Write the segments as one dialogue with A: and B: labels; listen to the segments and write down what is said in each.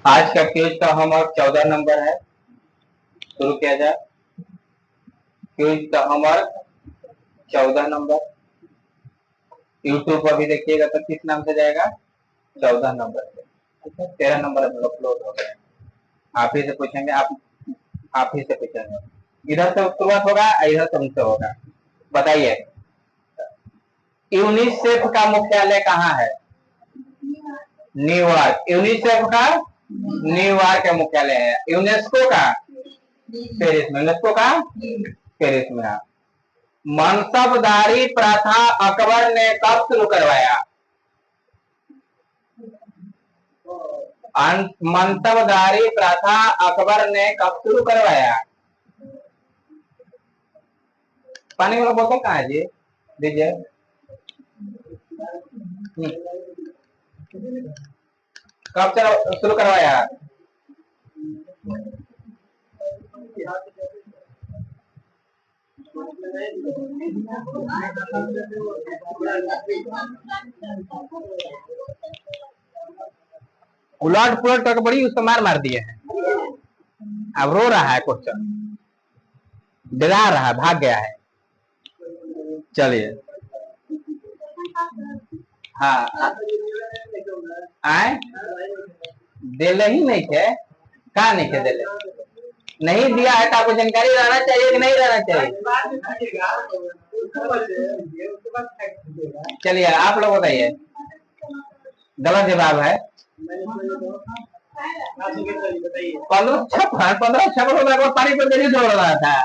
A: आज का क्यूज का होमवर्क 14 नंबर है। शुरू किया जाए। क्यूज का होमवर्क 14 नंबर यूट्यूब पर भी देखिएगा तो किस नाम से जाएगा, 14 नंबर से। 13 नंबर अपलोड हो गए। आप ही से पूछेंगे, आप ही से पूछेंगे। इधर से शुरुआत होगा, इधर से उनसे होगा। बताइए, यूनिसेफ का मुख्यालय कहाँ है? न्यूयॉर्क। यूनिसेफ का न्यूयॉर्क का मुख्यालय है। यूनेस्को का पेरिस में। यूनेस्को का पेरिस में है। मनसबदारी प्रथा अकबर ने कब शुरू करवाया? मनसबदारी प्रथा अकबर ने कब शुरू करवाया? पानी वाला बोतल कहाँ है जी? दीजिए। कब शुरू करवाया? उलट पुलट करके बड़ी उसको मार दिए हैं। अब रो रहा है, क्वेश्चन डरा रहा है, भाग गया है। चलिए, हाँ आए दिले ही नहीं थे, कहा नहीं थे दिले, नहीं दिया है तो आपको जानकारी रहना चाहिए कि नहीं रहना चाहिए। चलिए आप लोग बताइए, गलत जवाब है। 1556 पानी पर देरी दौड़ रहा था।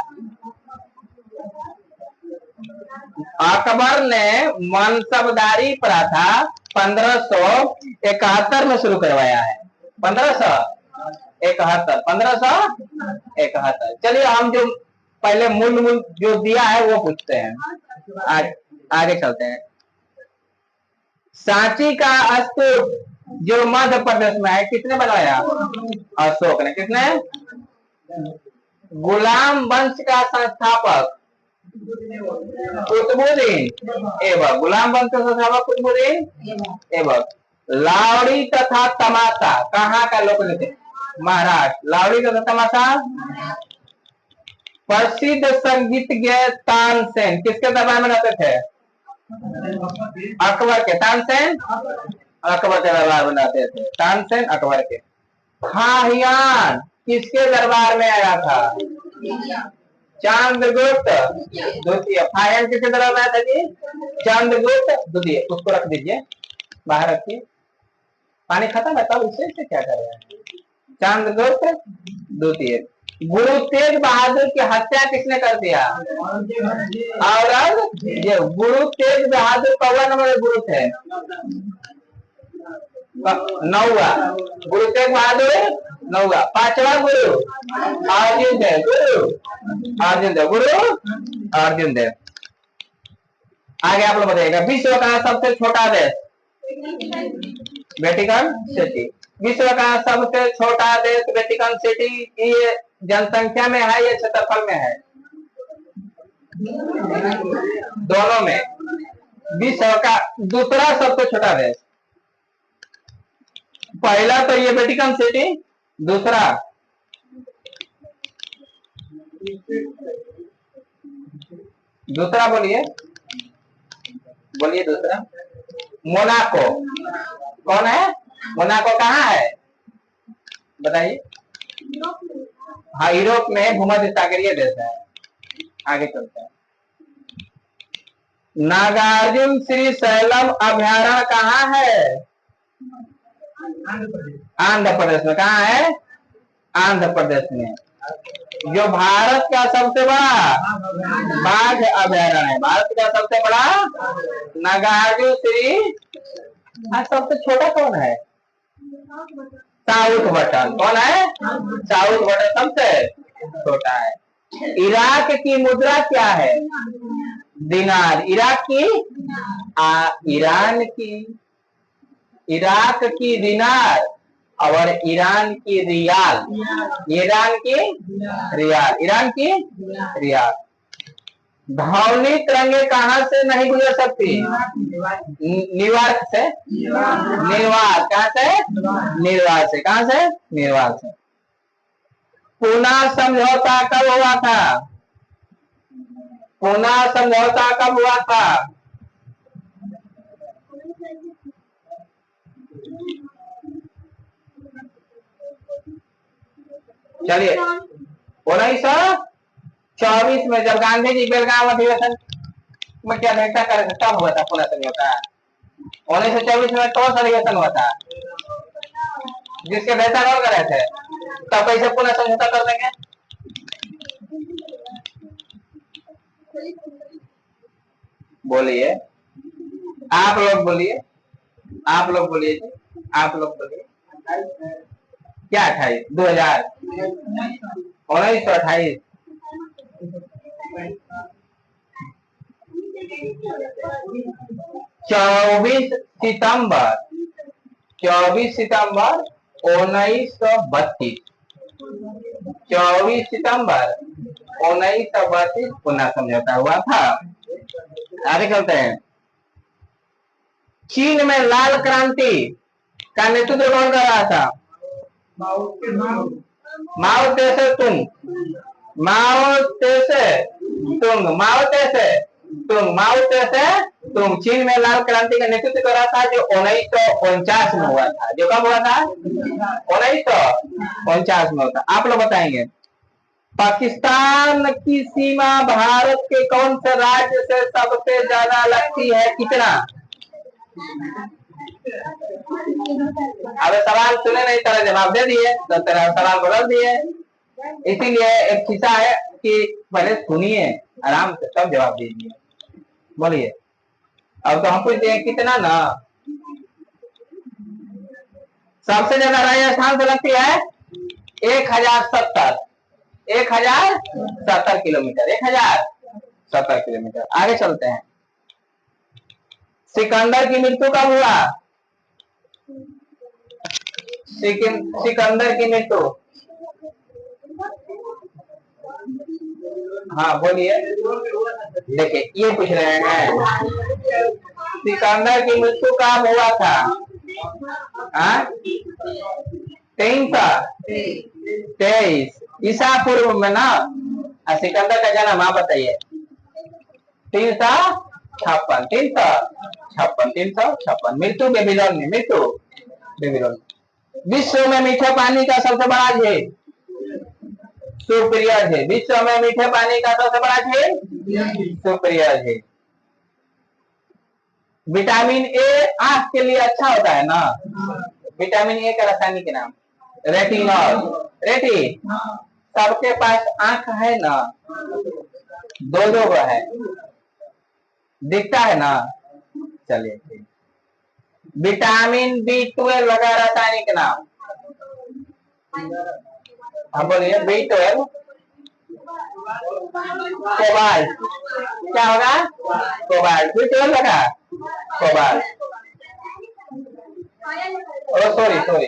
A: अकबर ने मनसबदारी प्रथा 1571 में शुरू करवाया है। 1571। चलिए हम जो पहले मूल जो दिया है वो पूछते हैं। आगे चलते हैं। सांची का स्तूप जो मध्य प्रदेश में है किसने बनवाया? अशोक ने। किसने? गुलाम वंश का संस्थापक कुतुबुद्दीन एवं गुलाम वंश का संस्थापक कुतुबुद्दीन एवं लावड़ी तथा तमाशा कहाँ का लोक नृत्य? महाराष्ट्र। लावड़ी तथा तमाशा। प्रसिद्ध संगीतज्ञ तानसेन किसके दरबार में रहते थे? अकबर के। तानसेन अकबर के दरबार में रहते थे। तानसेन अकबर के। खाहियान किसके दरबार में आया था? चंद्रगुप्त द्वितीय। फायन किसके दरबार में आया था जी? चंद्रगुप्त द्वितीय। उसको रख दीजिए, बाहर रखिए। पानी खत्म है तब इसे क्या कर रहे हैं? चंद्रगुप्त द्वितीय। गुरु तेग बहादुर की हत्या किसने कर दिया? औरंगजेब। गुरु तेग बहादुर कौन नंबर गुरु थे? 9वां। गुरु तेग बहादुर 9वां। 5वां गुरु अर्जुन देव। गुरु अर्जुन देव। आगे आप लोग बताइएगा, विश्व का सबसे छोटा देश? Vatican city. विश्व का सबसे छोटा देश वेटिकन सिटी, ये जनसंख्या में है या क्षेत्रफल में है? दोनों में। विश्व का दूसरा सबसे छोटा देश। पहला तो ये वेटिकन सिटी, दूसरा बोलिए दूसरा। मोनाको। कौन है? मोनाको कहाँ है बताइए? हाँ, यूरोप में भूमध्य सागरीय देश है। आगे चलते हैं। नागार्जुन श्री शैलम अभयारण्य कहाँ है? आंध्र प्रदेश में। कहाँ है? आंध्र प्रदेश में। जो भारत का सबसे बड़ा बाघ अभयारण्य है। भारत का सबसे बड़ा नागार्जुन श्री। सबसे छोटा कौन है? South button. कौन है? साउथ बटन सबसे छोटा है। इराक की मुद्रा क्या है? दिनार। इराक की इराक की दिनार और ईरान की रियाल। ईरान की रियाल। ध्वनि तरंगे कहाँ से नहीं गुजर सकती? निवार से, निर्वात, कहाँ से? निर्वात से, कहाँ से? निर्वात से। पूना समझौता कब हुआ था? पूना समझौता कब हुआ था? चलिए 1924 में जब गांधी जी बेलगाम अधिवेशन में क्या घोषणा कर, तब हुआ था पूना समझौता। 1924 में कौन सा अधिवेशन हुआ था जिसके घोषणा कौन कर रहे थे? तब कैसे पूना समझौता कर देंगे? बोलिए, आप लोग बोलिए, आप लोग बोलिए, आप लोग बोलिए। क्या 28? 2000, 1928। 24 सितंबर 24 सितंबर 1932, 24 सितंबर 1932 पुनः समझौता हुआ था। आगे चलते हैं। चीन में लाल क्रांति का नेतृत्व कौन कर रहा था? माओ तेसे तुंग, माओ तेसे तुंग, माओ तेसे तुंग, माओ तेसे तुंग चीन में लाल क्रांति का नेतृत्व कर रहा था, जो 1949 में हुआ था। जो कब हुआ था? 1949 में होता। आप लोग बताएंगे पाकिस्तान की सीमा भारत के कौन से राज्य से सबसे ज्यादा लगती है? कितना? अबे सवाल सुने नहीं, तरह जवाब दे दिए तो तेरा सवाल बदल दिए। इसीलिए एक खिस्सा है कि पहले सुनिए आराम से तब जवाब दीजिए। बोलिए, अब तो हम पूछ दिए कितना ना। सबसे ज्यादा राजस्थान से लगती है 1070, 1070 किलोमीटर, 1070 किलोमीटर। आगे चलते हैं। सिकंदर की मृत्यु कब हुआ? सिकंदर की मृत्यु, हाँ बोलिए। देखिए ये पूछ रहे हैं सिकंदर की मृत्यु कब हुआ था? 323 ईसा पूर्व में ना। सिकंदर का जन्म आप बताइए। 356, 356, 356। मृत्यु बेबीलोन में, मृत्यु बेबीलोन। विश्व में मीठे पानी का सबसे बड़ा झील सुप्रिया झील। विश्व में मीठे पानी का सबसे बड़ा झील सुप्रिया झील। विटामिन ए आंख के लिए अच्छा होता है ना। विटामिन ए का रासायनिक नाम रेटिनॉल। रेटी सबके पास आंख है ना, दो दो है, दिखता है ना। चलिए, विटामिन B12 का रासायनिक नाम, हम बोलिए B12। कोबाल्ट, क्या होगा? कोबाल्ट। B12 लगा कोबाल्ट। सॉरी सॉरी,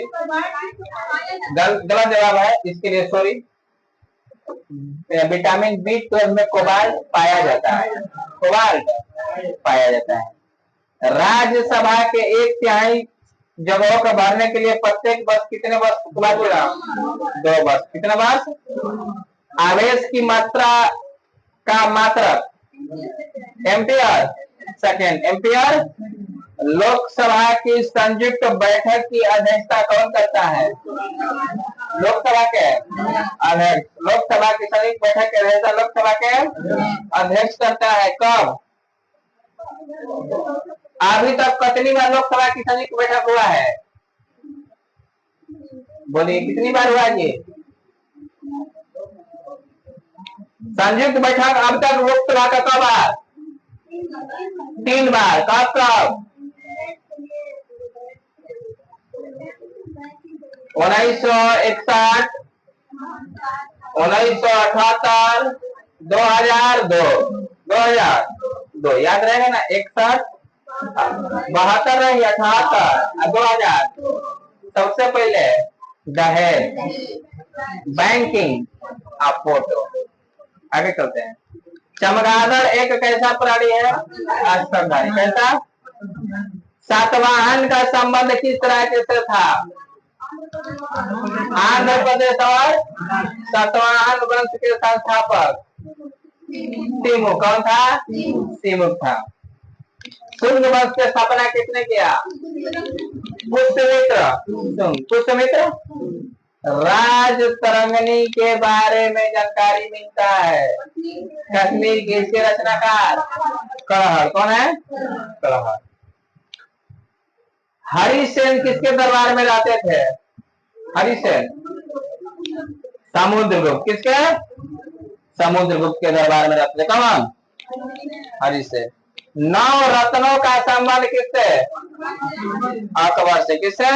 A: गलत जवाब है, इसके लिए सॉरी। विटामिन B12 में कोबाल्ट पाया जाता है, कोबाल्ट पाया जाता है। राज्यसभा के 1/3 जगहों को भरने के लिए प्रत्येक वर्ष कितने वर्ष लगेगा? 2 वर्ष। कितने वर्ष? आवेश की मात्रा का मात्रक एम्पियर सेकेंड, एम्पियर। लोकसभा की संयुक्त बैठक की अध्यक्षता कौन करता है? लोकसभा के अध्यक्ष। लोकसभा की संयुक्त बैठक के अध्यक्षता लोकसभा के अध्यक्ष करता है। कब? अभी तक कितनी बार लोकसभा की संयुक्त बैठक हुआ है? बोलिए कितनी बार हुआ जी? संयुक्त बैठक अब तक लोकसभा का कब बार? 3 बार। कब कब? 1961, 1978, 2002, 2002 याद रहेगा ना। 61, 72 रही, 78, 2000। सबसे पहले दहेज, बैंकिंग, आप फोटो। आगे चलते हैं। चमगादड़ एक कैसा प्राणी है? स्तनधारी। कैसा? सातवाहन का संबंध किस राज्य से था? आंध्र प्रदेश और सातवाहन वंश के संस्थापक सिमुक। कौन था? सिमुक था। शुंग वंश की स्थापना किसने किया? पुष्यमित्र। पुष्यमित्र। राजतरंगिणी के बारे में जानकारी मिलता है। कश्मीर के इसके रचनाकार कलहड़। कौन है? कलहड़। हरिसेन किसके दरबार में रहते थे? हरिसेन समुद्रगुप्त। किसके? समुद्रगुप्त के दरबार में रहते थे। कौन? हरिसेन। नौ रत्नों का संबंध किससे? अकबर से। किससे?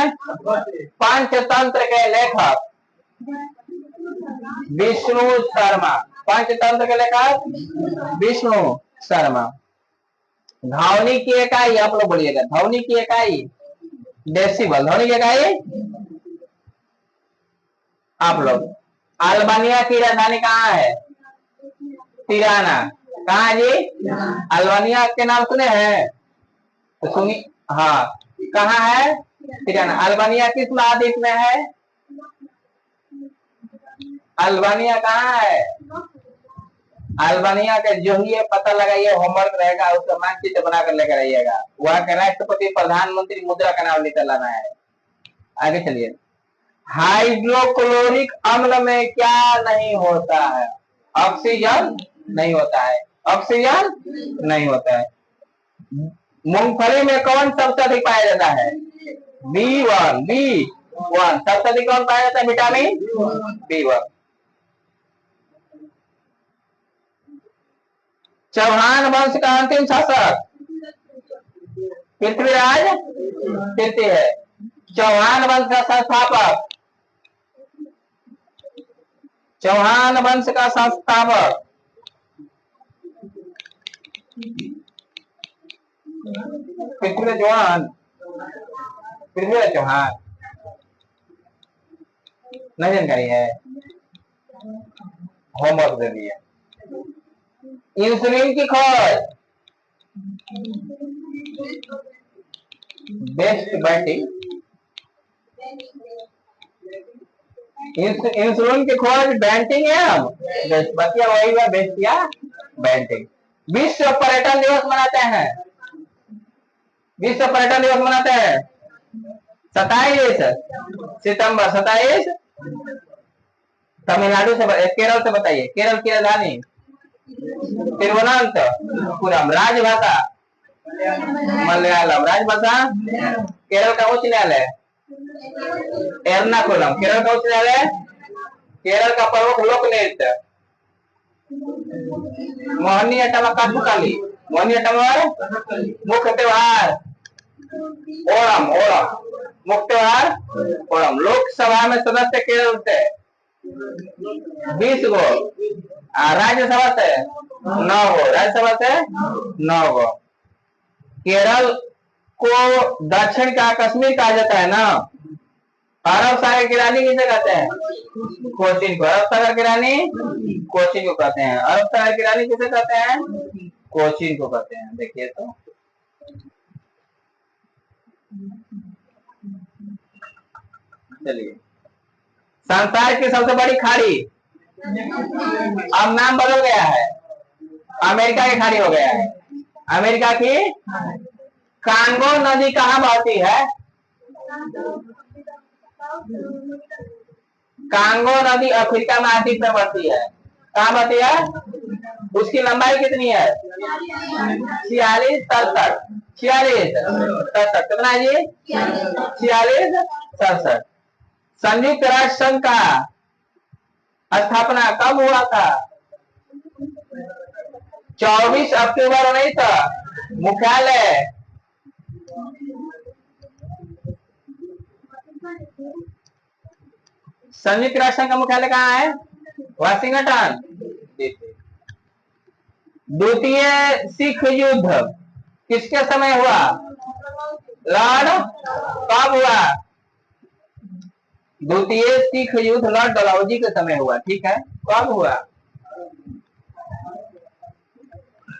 A: पंचतंत्र के लेखक विष्णु शर्मा। पंचतंत्र के लेखक विष्णु शर्मा। ध्वनि की इकाई आप लोग बोलिएगा। ध्वनि की इकाई डेसिबल। ध्वनि की इकाई आप लोग। अल्बानिया की राजधानी कहाँ है? तिराना। कहाँ जी? अल्बानिया के नाम सुने हैं तो सुनिए। हाँ, कहाँ है? तिराना। अल्बानिया किस महाद्वीप में है? अल्बानिया कहाँ है? अल्बानिया के जो ही ये पता लगाइए, होमवर्क रहेगा, उसका मानचित्र बनाकर लेकर आइएगा। वहां के राष्ट्रपति प्रधानमंत्री मुद्रा का नाम लेकर लाना है। आगे चलिए। हाइड्रोक्लोरिक अम्ल में क्या नहीं होता है? ऑक्सीजन नहीं होता है। ऑक्सीजन नहीं होता है। मूंगफली में कौन सबसे अधिक पाया जाता है? B1 सबसे अधिक कौन पाया जाता है? Vitamin B1। चौहान वंश का अंतिम शासक पृथ्वीराज तृतीय है। चौहान वंश का संस्थापक चौहान वंश का संस्थापक पृथ्वीराज चौहान। पृथ्वीराज चौहान नहीं जानकारी है। होमवर्क दे दिए। इंसुलिन की खोज बेस्ट बैंटिंग। इंसुलिन की खोज बैंटिंग है। बतिया वही है, बेस्ट या बैंटिंग। विश्व पर्यटन दिवस मनाते हैं। विश्व पर्यटन दिवस मनाते हैं 27 सितंबर। 27 तमिलनाडु से, केरल से बताइए। केरल की राजधानी तिरुवनंतपुरम। राजभाषा मलयालम। राजभाषा केरल का उच्च न्यायालय एर्नाकुलम। केरल का उच्च न्यायालय। केरल का प्रमुख लोक नृत्य मोहिनीअट्टम कथकली। मोहिनीअट्टम। मुख्य त्योहार ओणम। मुख्य त्योहार ओणम। लोकसभा में सदस्य केरल से 20 गो। राज्यसभा से 9 गो। राज्यसभा से 9 गो। केरल को दक्षिण का कश्मीर कहा जाता है ना। अरब सागर की रानी किसे कहते हैं? कोचीन को। अरब सागर की रानी कोचीन को कहते हैं। अरब सागर की रानी किसे कहते हैं? कोचीन को कहते हैं। देखिए तो चलिए। संसार की सबसे बड़ी खाड़ी अब नाम बदल गया है। अमेरिका की खाड़ी हो गया है। अमेरिका की कांगो नदी कहाँ बहती है? कांगो नदी अफ्रीका महाद्वीप में बहती है। कहाँ बहती है? उसकी लंबाई कितनी है? 46 67। 46 67। कितना जी? 46 67। संयुक्त राष्ट्र संघ का स्थापना कब हुआ था? 24 अक्टूबर 19। मुख्यालय संयुक्त राष्ट्र संघ का मुख्यालय कहाँ है? वाशिंगटन। द्वितीय सिख युद्ध किसके समय हुआ? लॉर्ड कब हुआ? द्वितीय सिख युद्ध लॉर्ड डलहौजी के समय हुआ। ठीक है, कब हुआ?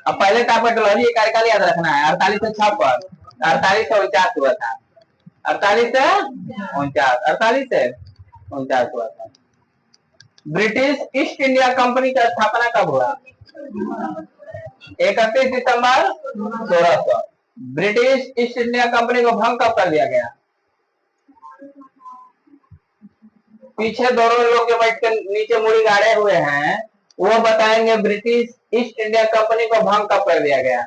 A: अब पहले टाइपोलॉजी कार्यकाल याद रखना है। 4856, 4849 हुआ था। 4849, 4849 हुआ था। ब्रिटिश ईस्ट इंडिया कंपनी की स्थापना कब हुआ? 31 दिसंबर 1600। ब्रिटिश ईस्ट इंडिया कंपनी को भंग कब कर दिया गया? पीछे दोनों लोग जो बैठ कर नीचे मुड़ी गाड़े हुए हैं वो बताएंगे ब्रिटिश ईस्ट इंडिया कंपनी को भंग कब कर दिया गया।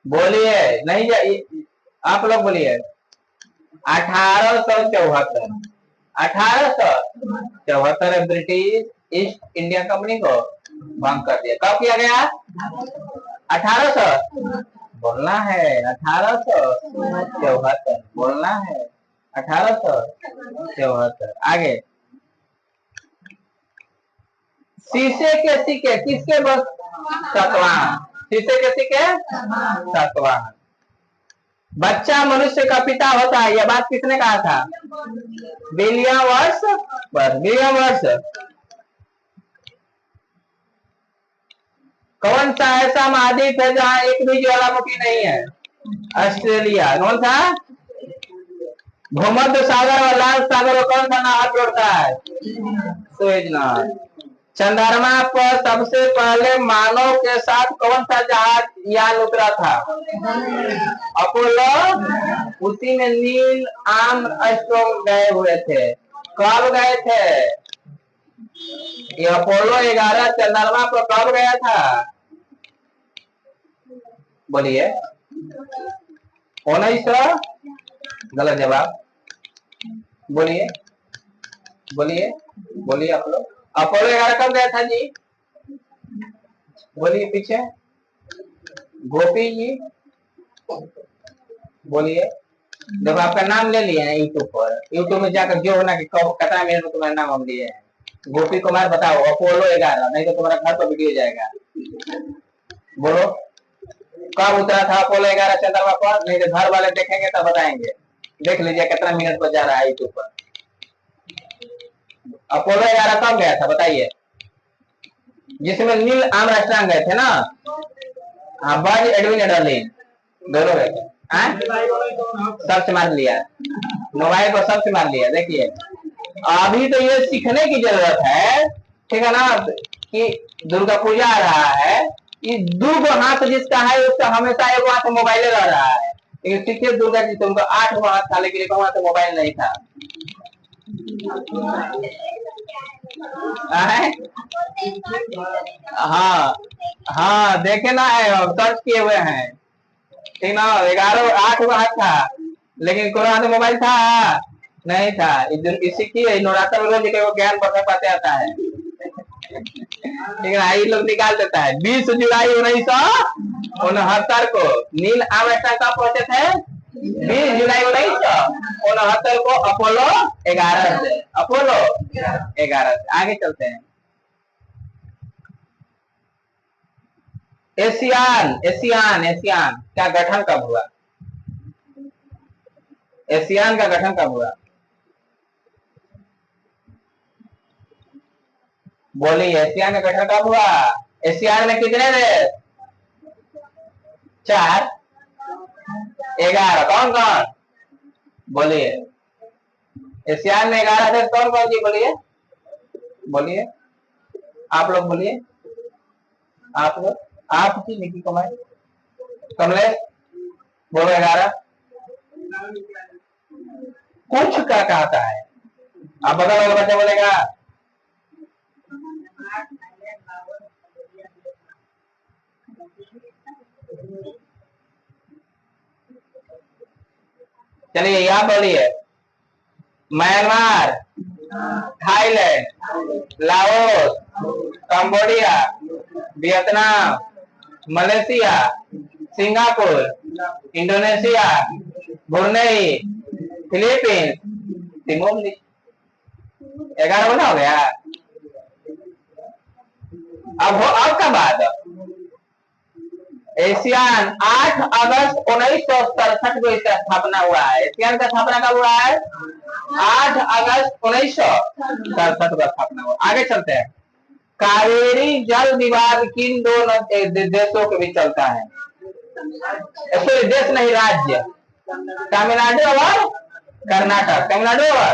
A: बोलिए, नहीं आप लोग बोलिए। 1874। 1874 ब्रिटिश ईस्ट इंडिया कंपनी को भंग कर दिया। कब किया गया? 1800 बोलना है। 1874 बोलना है। 1874। आगे। शीशे के सिक्के किसके बस? सातवाहन। शीशे के सिक्के सातवाहन। बच्चा मनुष्य का पिता होता है, यह बात किसने कहा था? William Wordsworth. William Wordsworth. कौन सा ऐसा महाद्वीप है जहाँ एक भी ज्वालामुखी नहीं है? ऑस्ट्रेलिया। कौन सा? भूमध्य सागर और लाल सागर में कौन सा नहर जोड़ता है? सुएज नहर। चंद्रमा पर सबसे पहले मानव के साथ कौन सा जहाज यान उतरा था? अपोलो। उसी में नील आर्मस्ट्रांग गए हुए थे। कब गए थे? ये अपोलो 11 चंद्रमा पर कब गया था? बोलिए। 1900। गलत जवाब। बोलिए बोलिए बोलिए आप लोग। अपोलो 11 कब गया था जी? बोलिए पीछे। गोपी जी बोलिए। जब आपका नाम ले लिए हैं यूट्यूब पर, यूट्यूब में जाकर जो होना कि कब कितना मिनट में तुम्हारा नाम हम लिए हैं। गोपी कुमार बताओ अपोलो 11, नहीं तो तुम्हारा घर पर वीडियो जाएगा। बोलो कब उतरा था अपोलो 11 चंद्रमा पर? नहीं तो घर वाले देखेंगे तब बताएंगे। देख लीजिए कितना मिनट पर जा रहा है यूट्यूब पर। अपोलो 11 कब गया था बताइए? जिसमें नील आर्मस्ट्रांग गए थे ना। हाँ, बज एडविन एड्रलिन दोनों गए थे। सबसे मार लिया मोबाइल पर, सबसे मार लिया। देखिए अभी तो ये सीखने की जरूरत है, ठीक है ना, कि दुर्गा पूजा आ रहा है। ये दो हाथ जिसका है उसका हमेशा एक हाथ मोबाइल रह रहा है। लेकिन सीखिए दुर्गा जी से, उनको 8 हाथ था लेकिन एक हाथ मोबाइल नहीं था। हाँ हाँ देखे ना है, सर्च किए हुए हैं। ठीक ना, 11 8 हाथ था लेकिन कोई हाथ मोबाइल था नहीं था। इसी की नवरात्र में रोज वो ज्ञान बढ़ पाते आता है। लेकिन ये लोग निकाल देता है। 20 जुलाई 1969 को नील आर्मस्ट्रांग कहाँ पहुंचे थे? 20 जुलाई 1969 को अपोलो 11 से। अपोलो 11 से आगे चलते हैं। एशियान एशियान एशियान का गठन कब हुआ? एशियान का गठन कब हुआ? बोलिए एशियान का गठन कब हुआ? एशियान में कितने देश? 4 11 कौन कौन? बोलिए एशियान में 11 देश कौन कौन जी? बोलिए बोलिए आप लोग बोलिए। आप लोग आप की निकी कुमार कमलेश बोलो 11। कुछ क्या कहता है? आप बगल वाला बच्चा बोलेगा। चलिए आप बोलिए। Myanmar, Thailand, Laos, Cambodia, Vietnam, Malaysia, Singapore, Indonesia, Brunei, Philippines, Timor. 11 बना हो गया। अब का बात एशियान 8 अगस्त 1967 को इसका स्थापना हुआ है। एशियान का स्थापना कब हुआ है? 8 अगस्त 1967 को स्थापना हुआ। आगे चलते हैं। कावेरी जल विवाद किन दो देशों के बीच चलता है? सॉरी, देश नहीं, राज्य। तमिलनाडु और कर्नाटक। तमिलनाडु और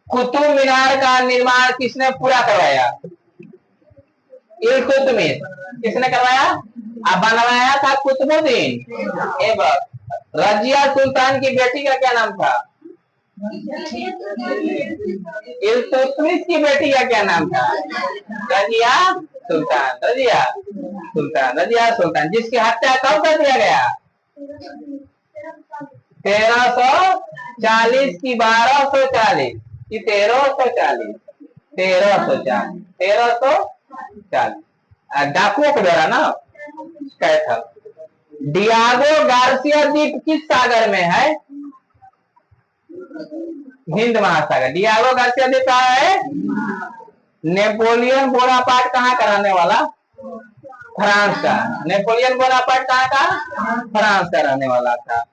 A: कुतुब मीनार का निर्माण किसने पूरा करवाया? इल्तुतमिश। किसने करवाया? अब बनवाया था कुतुबुद्दीन ऐबक। रजिया सुल्तान की बेटी का क्या नाम था? इल्तुतमिश की बेटी का क्या नाम था? रजिया सुल्तान। रजिया सुल्तान। रजिया सुल्तान, जिसकी हत्या कब कर दिया गया? 1340 की 1240 की 1340? 1340 डाकुओं के द्वारा ना कैथा। डियागो गार्सिया द्वीप किस सागर में है? हिंद महासागर। डियागो गार्सिया द्वीप कहाँ है? नेपोलियन बोनापार्ट कहाँ का रहने वाला? फ्रांस का। नेपोलियन बोनापार्ट कहाँ का? फ्रांस का रहने वाला था।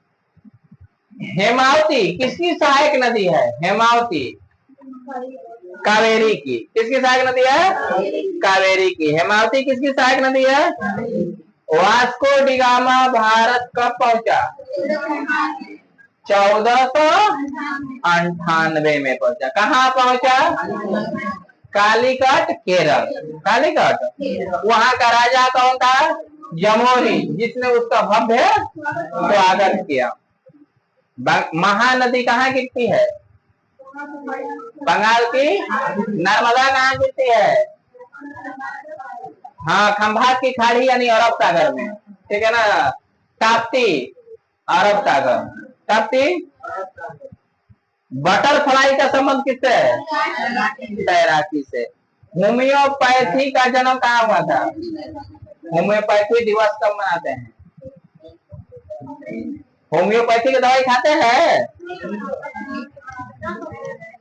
A: हेमावती किसकी सहायक नदी है? हेमावती कावेरी की। किसकी सहायक नदी है? कावेरी की। हेमावती किसकी सहायक नदी है? वास्को डिगामा भारत कब पहुंचा? 1498 में पहुंचा। कहाँ पहुंचा? कालीकट, केरल। कालीकट। वहां का राजा कौन था? जमोरी, जिसने उसका भव्य स्वागत किया। महानदी कहाँ गिरती है? बंगाल की। नर्मदा कहाँ गिरती है? हाँ, खंभात की खाड़ी यानी अरब सागर में। ठीक है ना। ताप्ती अरब सागर। ताप्ती। बटरफ्लाई का संबंध किससे है? तैराकी से। होम्योपैथी का जन्म कहाँ हुआ था? होम्योपैथी दिवस कब मनाते हैं? होम्योपैथी की दवाई खाते हैं?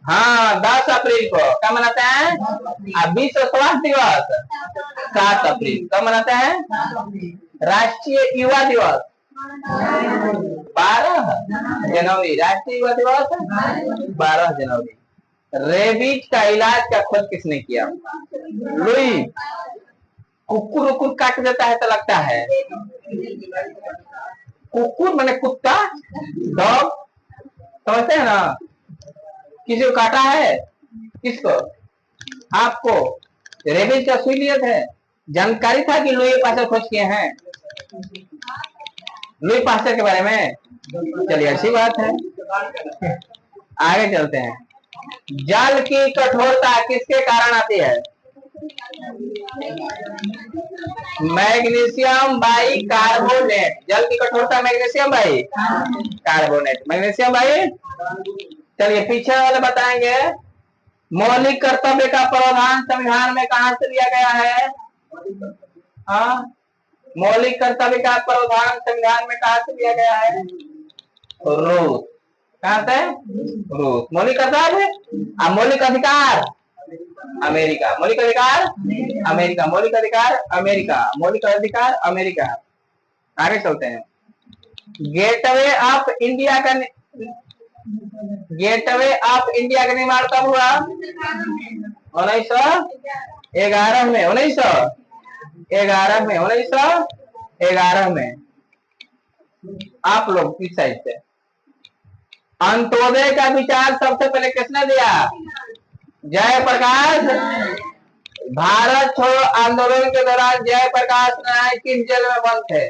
A: हाँ, 10 अप्रैल को। कब मनाते हैं? विश्व स्वास्थ्य दिवस 7 अप्रैल। कब मनाते हैं? राष्ट्रीय युवा दिवस 12 जनवरी। राष्ट्रीय युवा दिवस 12 जनवरी। रेबीज का इलाज का खोज किसने किया? लुई। कुकुर उकुर काट देता है तो लगता है? कुकुर माने कुत्ता, डॉग, समझते हैं ना? किसी को काटा है? किसको? आपको। रेबीज का सुई लिए थे? जानकारी था कि लुई पास्चर खोज किए हैं? लुई पास्चर के बारे में? चलिए, अच्छी बात है। आगे चलते हैं। जल की कठोरता किसके कारण आती है? Magnesium by carbonate. जल की कठोरता magnesium by carbonate. Magnesium by. चलिए, पीछे वाले बताएंगे। मौलिक कर्तव्य का प्रावधान संविधान में कहां से लिया गया है? हाँ, मौलिक कर्तव्य का प्रावधान संविधान में कहां से लिया गया है? रूस। कहां से? रूस। मौलिक कर्तव्य और मौलिक अधिकार अमेरिका। मौलिक अधिकार अमेरिका। मौलिक अधिकार अमेरिका। मौलिक अधिकार अमेरिका। आगे चलते हैं। गेटवे ऑफ इंडिया का निर्माण कब हुआ? 1911 में। 1911 में। आप लोग किस साइड से? अंत्योदय का विचार सबसे पहले किसने दिया? जयप्रकाश। भारत छोड़ो आंदोलन के दौरान जयप्रकाश नारायण किस जेल में बंद थे?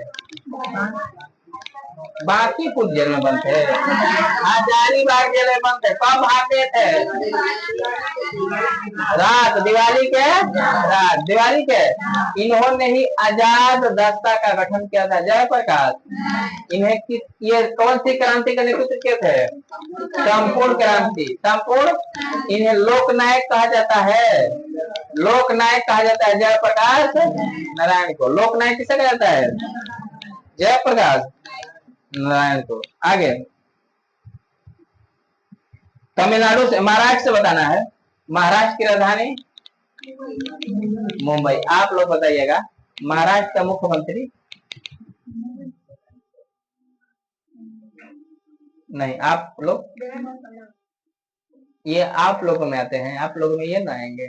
A: बांकीपुर जेल में बंद थे। हजारीबाग जेल में बंद थे। कब भागते थे? रात, दिवाली के रात। दिवाली के। इन्होंने ही आजाद दस्ता का गठन किया था। जयप्रकाश। इन्हें ये कौन सी क्रांति का नेतृत्व किए थे? संपूर्ण क्रांति। संपूर्ण। इन्हें लोकनायक कहा जाता है। लोकनायक कहा जाता है जयप्रकाश नारायण को। लोकनायक किसे कहा जाता है? जयप्रकाश नारायण को। आगे तमिलनाडु से, महाराष्ट्र से बताना है। महाराष्ट्र की राजधानी मुंबई। आप लोग बताइएगा महाराष्ट्र का मुख्यमंत्री। नहीं, आप लोग, ये आप लोगों में आते हैं, आप लोगों में ये ना आएंगे।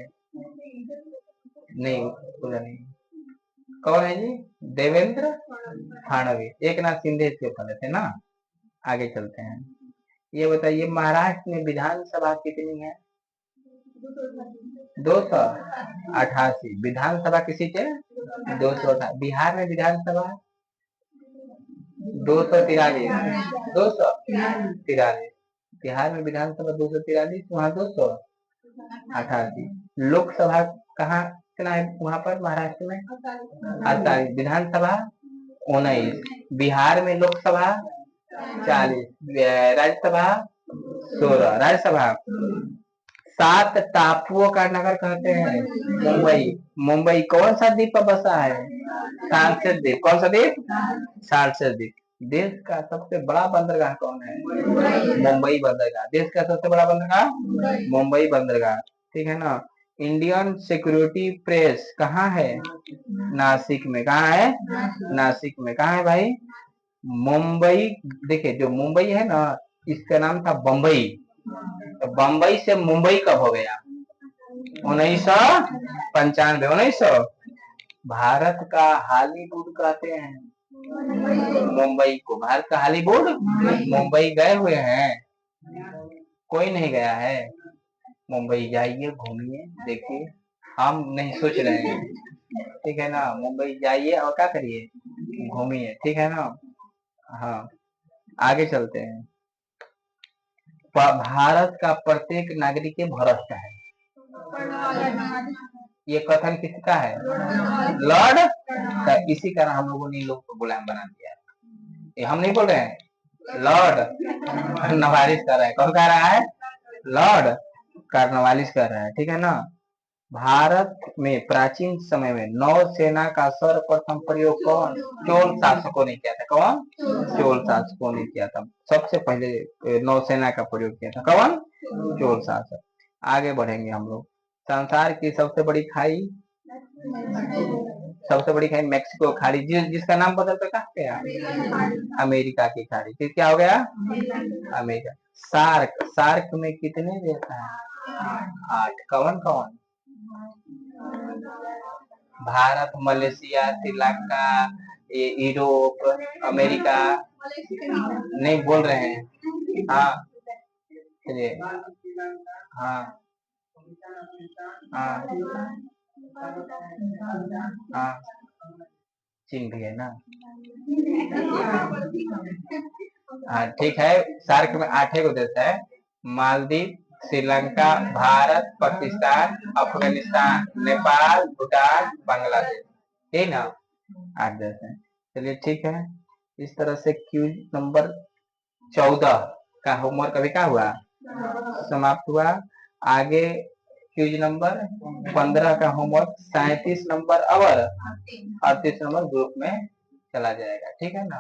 A: नहीं, पूरा नहीं। कौन है जी? देवेंद्र फडणवीस। एक नाथ शिंदे इसके ऊपर थे ना। आगे चलते हैं। ये बताइए महाराष्ट्र में विधानसभा कितनी है? 288। विधानसभा की सीटें 288। बिहार में विधानसभा 243। 243। बिहार में विधानसभा 243, वहाँ 288। लोकसभा कहाँ कितना है वहां पर महाराष्ट्र में? 48। विधानसभा 19। बिहार में लोकसभा 40, राज्यसभा 16। राज्यसभा 7 टापुओं का नगर कहते हैं मुंबई। मुंबई कौन सा द्वीप पर बसा है? सार्चेस द्वीप। कौन सा द्वीप? सार्चेस द्वीप। देश का सबसे बड़ा बंदरगाह कौन है? मुंबई बंदरगाह। देश का सबसे बड़ा बंदरगाह मुंबई बंदरगाह। ठीक है ना। इंडियन सिक्योरिटी प्रेस कहाँ है? नासिक में। कहाँ है? नासिक में। कहाँ है भाई? मुंबई। देखिए जो मुंबई है ना, इसका नाम था बम्बई। तो बम्बई से मुंबई कब हो गया? 1995। 1900। भारत का हॉलीवुड कहते हैं मुंबई को। भारत का हॉलीवुड मुंबई गए हुए हैं? कोई नहीं गया है। मुंबई जाइए, घूमिए, देखिए। हम नहीं सोच रहे हैं, ठीक है ना। मुंबई जाइए और क्या करिए? घूमिए, ठीक है ना। हाँ, आगे चलते हैं। भारत का प्रत्येक नागरिक भ्रष्ट है, ये कथन किसका है? लॉर्ड। इसी कारण हम लोगों ने लोग को गुलाम बना दिया। ये हम नहीं बोल रहे हैं, लॉर्ड कार्नवालिस कर रहा है। कौन कह रहा है? लॉर्ड कार्नवालिस कर रहा है, ठीक है ना। भारत में प्राचीन समय में नौसेना का सर्वप्रथम प्रयोग कौन? चोल शासकों ने किया था। कौन? चोल शासकों ने किया था। सबसे पहले नौसेना का प्रयोग किया था कौन? चोल शासक। आगे बढ़ेंगे हम लोग। संसार की सबसे बड़ी खाई? सबसे बड़ी खाई मैक्सिको खाड़ी, जिसका नाम बदल कर कहा गया? अमेरिका की खाड़ी। फिर क्या हो गया? अमेरिका। सार्क। सार्क में कितने देश हैं? 8। कौन कौन? Bharat, Malaysia, Sri Lanka, Europe, America. नहीं बोल रहे हैं। हाँ, चलिए। हाँ हाँ हाँ, चीन भी है ना। हाँ ठीक है। सार्क में 8 को देश है। मालदीव, श्रीलंका, भारत, पाकिस्तान, अफगानिस्तान, नेपाल, भूटान, बांग्लादेश, ठीक ना। 8 देश है। चलिए ठीक है। इस तरह से क्यूज नंबर 14 का होमवर्क अभी क्या हुआ? समाप्त हुआ। आगे क्यूज नंबर 15 का होमवर्क 37 नंबर और 38 नंबर ग्रुप में चला जाएगा, ठीक है ना।